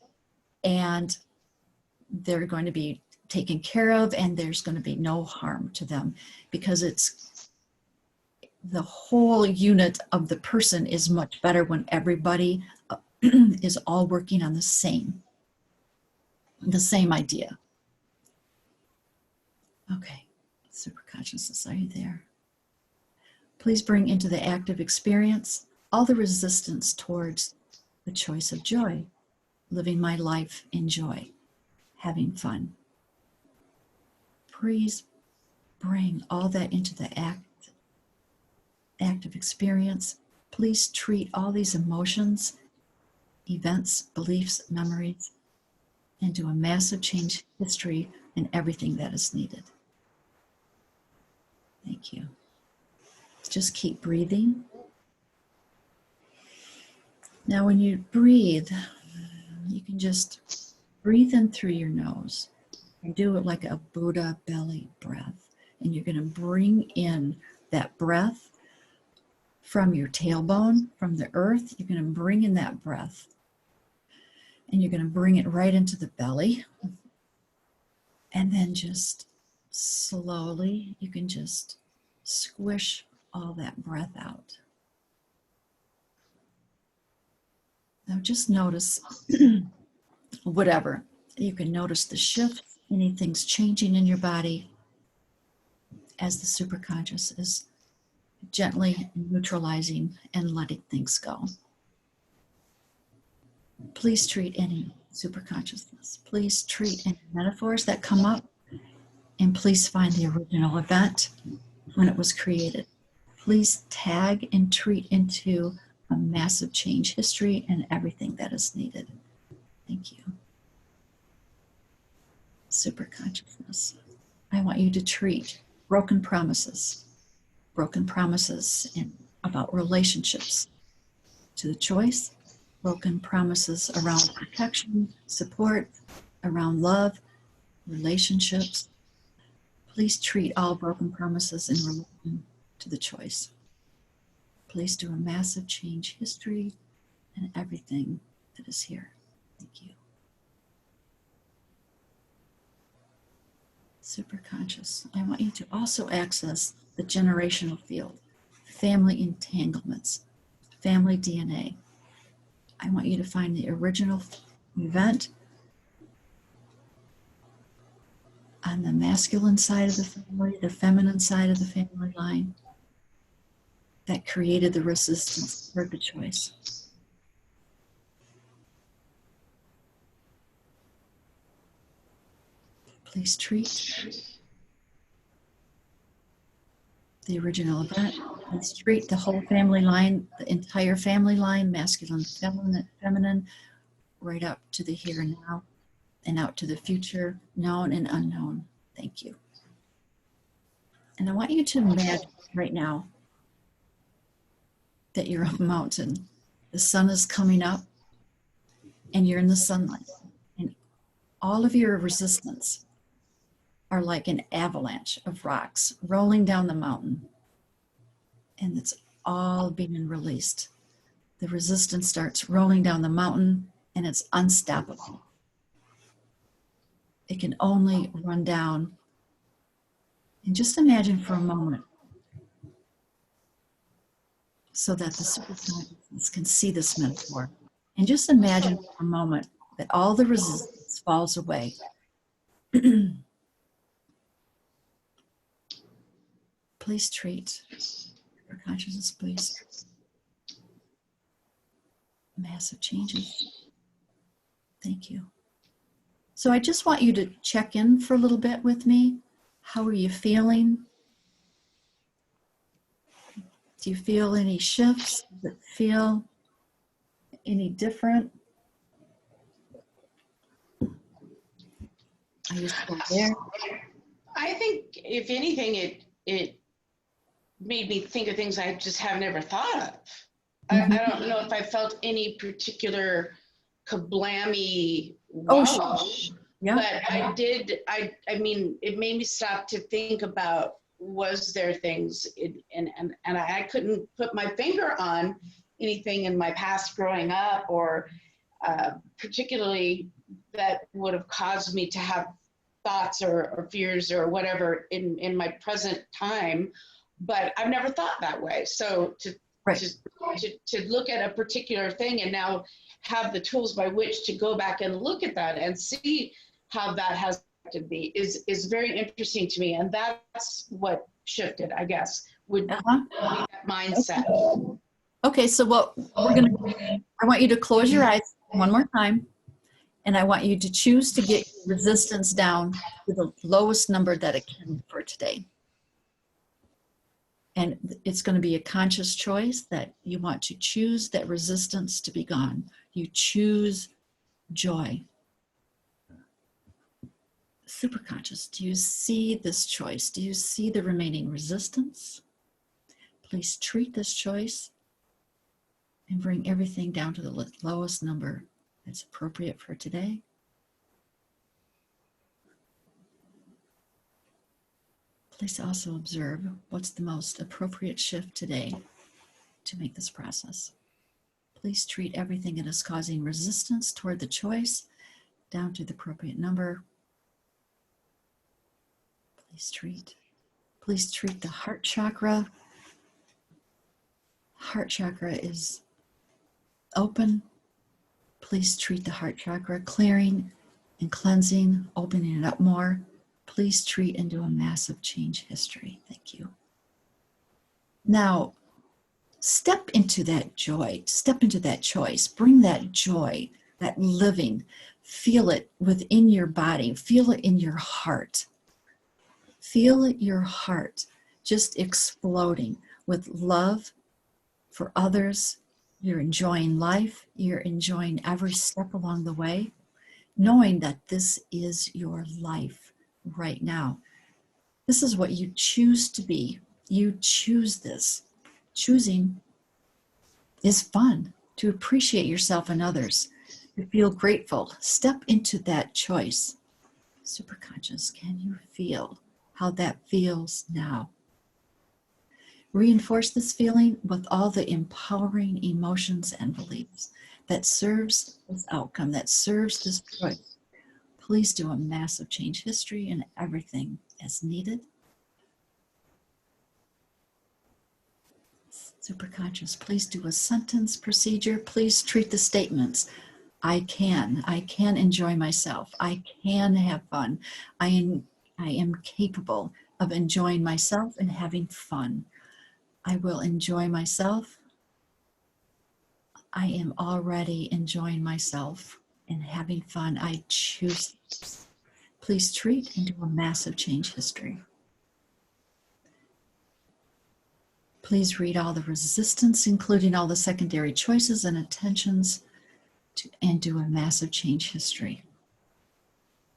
and they're going to be taken care of, and there's going to be no harm to them, because it's the whole unit of the person is much better when everybody is all working on the same idea. Okay, superconsciousness, are you there? Please bring into the active experience all the resistance towards the choice of joy, living my life in joy, having fun. Please bring all that into the active experience. Please treat all these emotions, events, beliefs, memories, and do a massive change history in everything that is needed. Thank you. Just keep breathing. Now when you breathe, you can just breathe in through your nose and do it like a Buddha belly breath. And you're going to bring in that breath from your tailbone, from the earth. You're going to bring in that breath. And you're going to bring it right into the belly. And then just slowly, you can just squish all that breath out. Now just notice whatever. You can notice the shift, anything's changing in your body as the superconscious is gently neutralizing and letting things go. Please treat any superconsciousness. Please treat any metaphors that come up, and please find the original event when it was created. Please tag and treat into a massive change history and everything that is needed. Thank you. Superconsciousness. I want you to treat broken promises about relationships to the choice, broken promises around protection, support, around love, relationships. Please treat all broken promises in relation to the choice. Please do a massive change history and everything that is here. Thank you. Superconscious. I want you to also access the generational field, family entanglements, family DNA. I want you to find the original event on the masculine side of the family, the feminine side of the family line that created the resistance for the choice. Please treat the original event. Please treat the whole family line, the entire family line, masculine, feminine, right up to the here and now, and out to the future, known and unknown. Thank you. And I want you to imagine right now that you're a mountain. The sun is coming up and you're in the sunlight. And all of your resistance are like an avalanche of rocks rolling down the mountain. And it's all being released. The resistance starts rolling down the mountain and it's unstoppable. It can only run down. And just imagine for a moment so that the superconsciousness can see this metaphor. And just imagine for a moment that all the resistance falls away. Please treat your consciousness, please. Massive changes. Thank you. So I just want you to check in for a little bit with me. How are you feeling? Do you feel any shifts? Does it feel any different? Are you still there? I think if anything, it made me think of things I just have never thought of. I don't know if I felt any particular kablammy wow, Yeah. but I mean, it made me stop to think about, was there things and I couldn't put my finger on anything in my past growing up or particularly that would have caused me to have thoughts or fears or whatever in my present time, but I've never thought that way. So to look at a particular thing and now have the tools by which to go back and look at that and see how that has affected me is very interesting to me. And that's what shifted, I guess, would be that mindset. Okay, so what we're going to do, I want you to close your eyes one more time. And I want you to choose to get resistance down to the lowest number that it can for today. And it's going to be a conscious choice that you want to choose that resistance to be gone. You choose joy. Superconscious, do you see this choice? Do you see the remaining resistance? Please treat this choice and bring everything down to the lowest number that's appropriate for today. Please also observe what's the most appropriate shift today to make this process. Please treat everything that is causing resistance toward the choice down to the appropriate number. Please treat the heart chakra. Heart chakra is open. Please treat the heart chakra, clearing and cleansing, opening it up more. Please treat and do a massive change history. Thank you. Now, step into that joy, step into that choice, bring that joy, that living, feel it within your body, feel it in your heart. Feel your heart just exploding with love for others. You're enjoying life. You're enjoying every step along the way, knowing that this is your life right now. This is what you choose to be. You choose this. Choosing is fun, to appreciate yourself and others, to feel grateful. Step into that choice. Superconscious, can you feel how that feels now? Reinforce this feeling with all the empowering emotions and beliefs that serves this outcome, that serves this choice. Please do a massive change history and everything as needed. Superconscious, please do a sentence procedure. Please treat the statements. I can enjoy myself. I can have fun. I am capable of enjoying myself and having fun. I will enjoy myself. I am already enjoying myself and having fun. I choose this. Please treat and do a massive change history. Please read all the resistance, including all the secondary choices and attentions, and do a massive change history.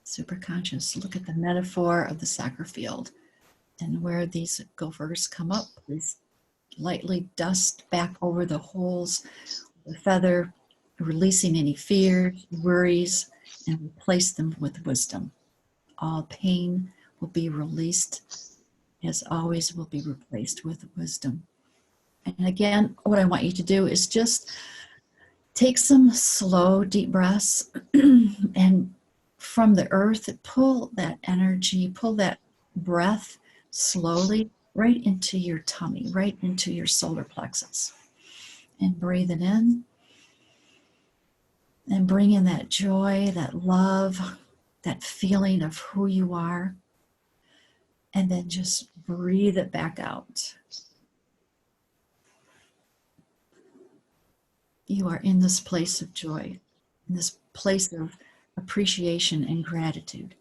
Superconscious, look at the metaphor of the soccer field, and where these gophers come up, please lightly dust back over the holes, the feather, releasing any fears, worries, and replace them with wisdom. All pain will be released, as always will be replaced with wisdom. And again, what I want you to do is just take some slow, deep breaths and from the earth, pull that energy, pull that breath slowly right into your tummy, right into your solar plexus. And breathe it in. And bring in that joy, that love, that feeling of who you are. And then just breathe it back out. You are in this place of joy, in this place of appreciation and gratitude.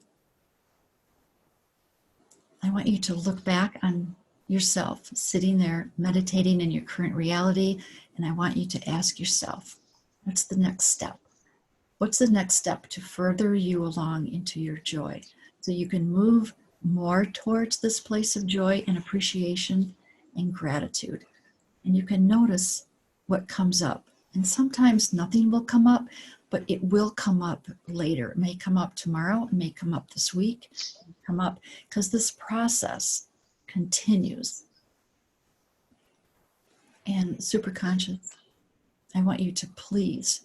I want you to look back on yourself, sitting there, meditating in your current reality, and I want you to ask yourself, what's the next step? What's the next step to further you along into your joy? So you can move more towards this place of joy and appreciation and gratitude. And you can notice what comes up. And sometimes nothing will come up, but it will come up later. It may come up tomorrow, it may come up this week, it may come up because this process continues. And superconscious, I want you to please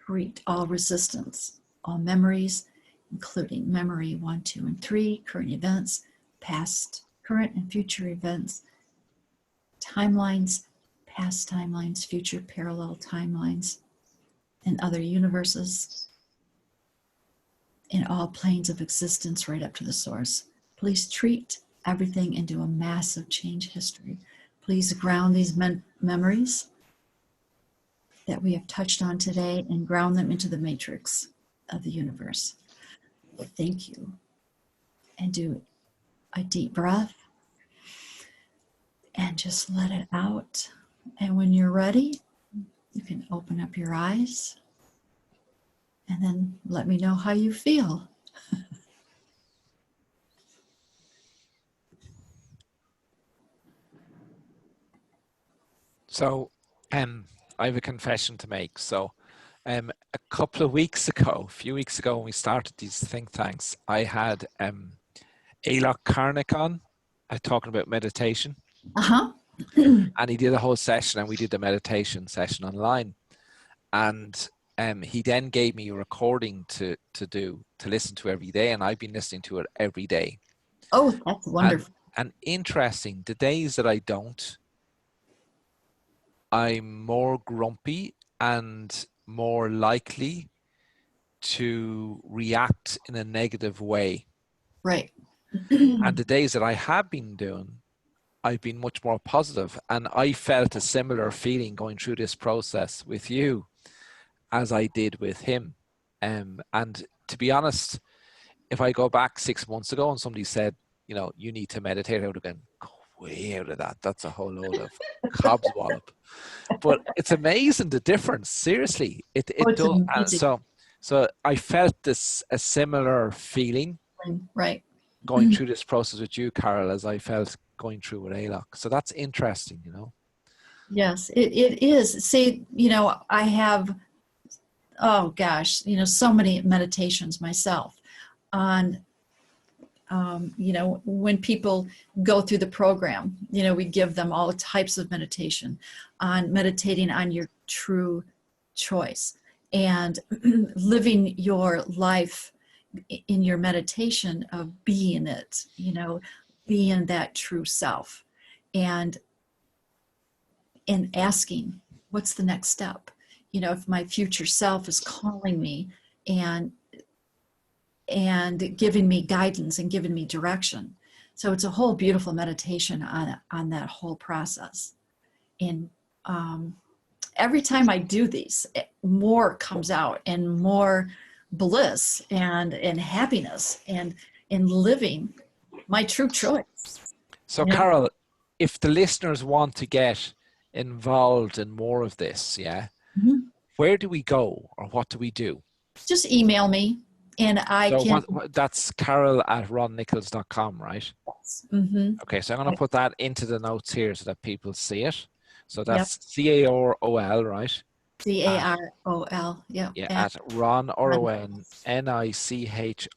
treat all resistance, all memories, including memory 1, 2, and 3, current events, past, current, and future events, timelines, past timelines, future parallel timelines, and other universes, in all planes of existence right up to the source. Please treat everything and do a massive change history. Please ground these memories that we have touched on today and ground them into the matrix of the universe. Thank you. And do a deep breath and just let it out. And when you're ready, you can open up your eyes and then let me know how you feel. So, I have a confession to make. So, a couple of weeks ago, a few weeks ago, when we started these think tanks, I had Alok Karnik on, talking about meditation. And he did a whole session, and we did the meditation session online. And he then gave me a recording to listen to every day, and I've been listening to it every day. Oh, that's wonderful. And interesting, the days that I don't, I'm more grumpy and more likely to react in a negative way. Right. And the days that I have been doing, I've been much more positive, and I felt a similar feeling going through this process with you as I did with him. And to be honest, if I go back 6 months ago and somebody said, you know, you need to meditate, I would have gone, go way out of that. That's a whole load of cobswallop. But it's amazing the difference. Seriously, it does. And so I felt a similar feeling, right, going through this process with you, Carol, as I felt going through with ALOC. So that's interesting, you know. Yes, it is. See, you know, I have, oh gosh, you know, so many meditations myself on, you know, when people go through the program, you know, we give them all types of meditation on meditating on your true choice and living your life in your meditation of being it, you know, being that true self, and asking, what's the next step? You know, if my future self is calling me and giving me guidance and giving me direction. So it's a whole beautiful meditation on that whole process. And every time I do these, more comes out, and more bliss and happiness and in living my true choice. So, you know? Carol, if the listeners want to get involved in more of this, yeah, where do we go, or what do we do? Just email me, and that's carol@ronnichols.com, right? Okay, so I'm going to put that into the notes here so that people see it. So that's CAROL, right? CAROL, yeah. Yeah, at Ron Orwen, NICHOLS.com,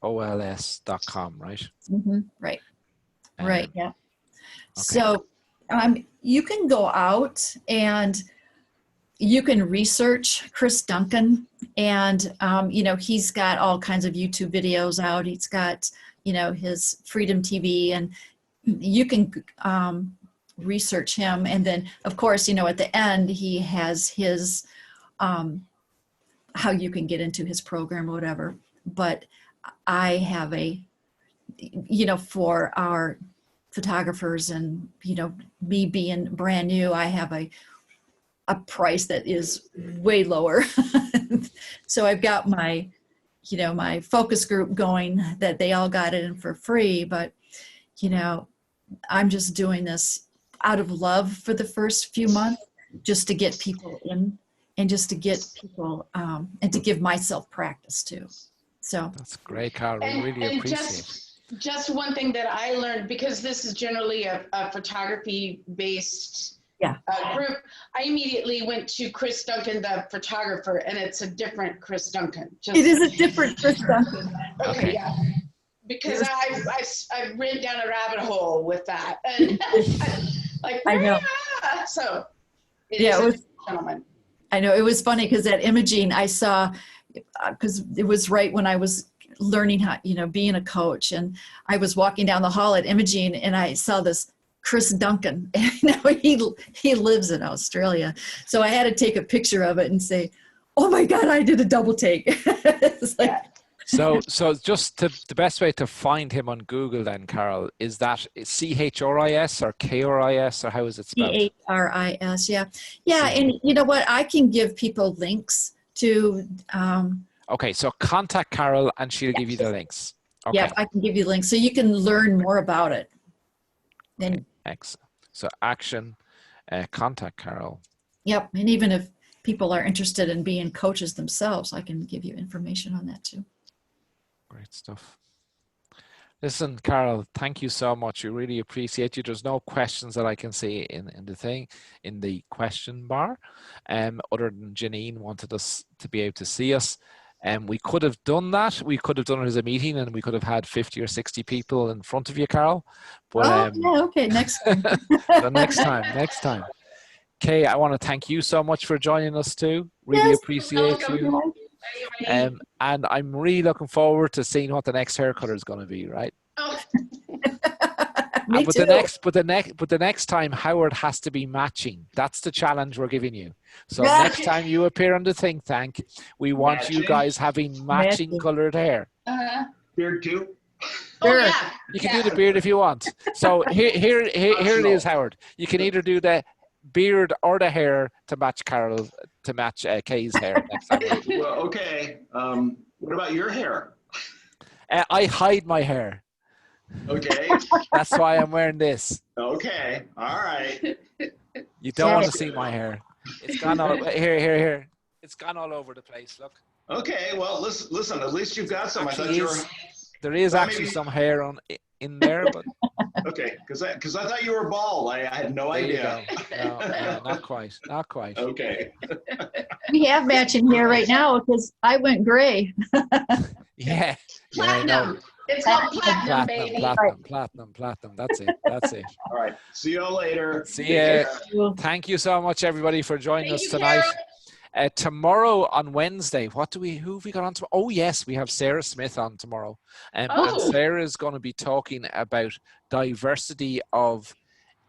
right? Right. Right, yeah. Okay. So you can go out and you can research Chris Duncan, and you know, he's got all kinds of YouTube videos out. He's got, you know, his Freedom TV, and you can research him. And then, of course, you know, at the end, he has his how you can get into his program or whatever. But I have you know, for our photographers, and, you know, me being brand new, I have a price that is way lower. So I've got my, you know, my focus group going, that they all got it in for free. But, you know, I'm just doing this out of love for the first few months, just to get people in, and just to get people, and to give myself practice too. So that's great, Carol. We really appreciate it. Just one thing that I learned, because this is generally a photography-based group, I immediately went to Chris Duncan, the photographer, and it's a different Chris Duncan. It is a different Chris Duncan. Okay, yeah. Because I've ridden down a rabbit hole with that. And like, I know. So, it was, gentleman. I know, it was funny because that imaging I saw, because it was right when I was learning how, you know, being a coach, and I was walking down the hall at Imogene, and I saw this Chris Duncan, and now he lives in Australia. So I had to take a picture of it and say, oh my God, I did a double take. It's like, so just the best way to find him on Google then, Carol, is that CHRIS or KRIS, or how is it spelled? CHRIS, yeah. Yeah, and you know what? I can give people links to... okay, so contact Carol and she'll give you the links. Okay. Yeah, I can give you links so you can learn more about it. Okay, excellent. So action, contact Carol. Yep, and even if people are interested in being coaches themselves, I can give you information on that too. Great stuff. Listen, Carol, thank you so much. We really appreciate you. There's no questions that I can see in the question bar, other than Janine wanted us to be able to see us. We could have done that. We could have done it as a meeting, and we could have had 50 or 60 people in front of you, Carol. But, yeah, okay, next time. So next time. Kay, I want to thank you so much for joining us too. Really appreciate you. And I'm really looking forward to seeing what the next hair color is going to be, right? Oh. Me but too. the next time Howard has to be matching. That's the challenge we're giving you. So next time you appear on the think tank, we want you guys having matching colored hair. Beard too. Oh, Sure. yeah. You can do the beard if you want. So here it is, Howard. You can either do the beard or the hair to match Kay's hair next time. Well, okay. What about your hair? I hide my hair. Okay. That's why I'm wearing this. Okay. All right. You don't want to Sounds see good. my hair. It's gone all here. It's gone all over the place. Look. Okay. Well, listen. At least you've got some. I thought you were. There is Well, actually maybe- some hair in there, but Okay, because I thought you were bald. I had no there you idea. go. No, not quite. Not quite. Okay. We have matching hair right now because I went gray. Yeah. Yeah, I know. Platinum. It's called platinum, baby. Platinum. That's it. All right. See you all later. See Take ya. care. Thank you so much, everybody, for joining Thank us you, tonight. Carol. Tomorrow on Wednesday, who have we got on tomorrow? Oh, yes, we have Sarah Smith on tomorrow. And Oh. Sarah is going to be talking about diversity of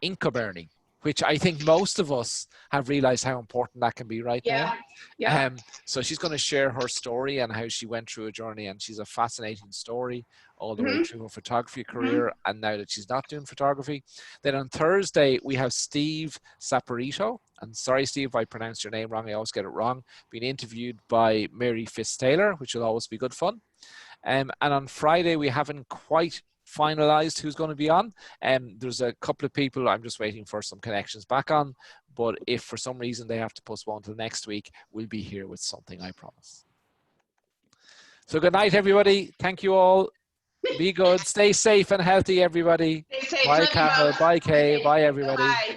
Inca burning, which I think most of us have realized how important that can be right now. Yeah. So she's going to share her story and how she went through a journey, and she's a fascinating story all the way through her photography career, and now that she's not doing photography. Then on Thursday, we have Steve Saporito. And sorry, Steve, if I pronounced your name wrong. I always get it wrong. Being interviewed by Mary Fitz-Taylor, which will always be good fun. And on Friday, we haven't quite finalized who's going to be on. There's a couple of people I'm just waiting for some connections back on. But if for some reason they have to postpone till next week, we'll be here with something, I promise. So good night, everybody. Thank you all. Be good. Stay safe and healthy, everybody. Stay safe. Bye, Love you Carol. both. Bye, Kay. Okay. Bye, everybody. Bye.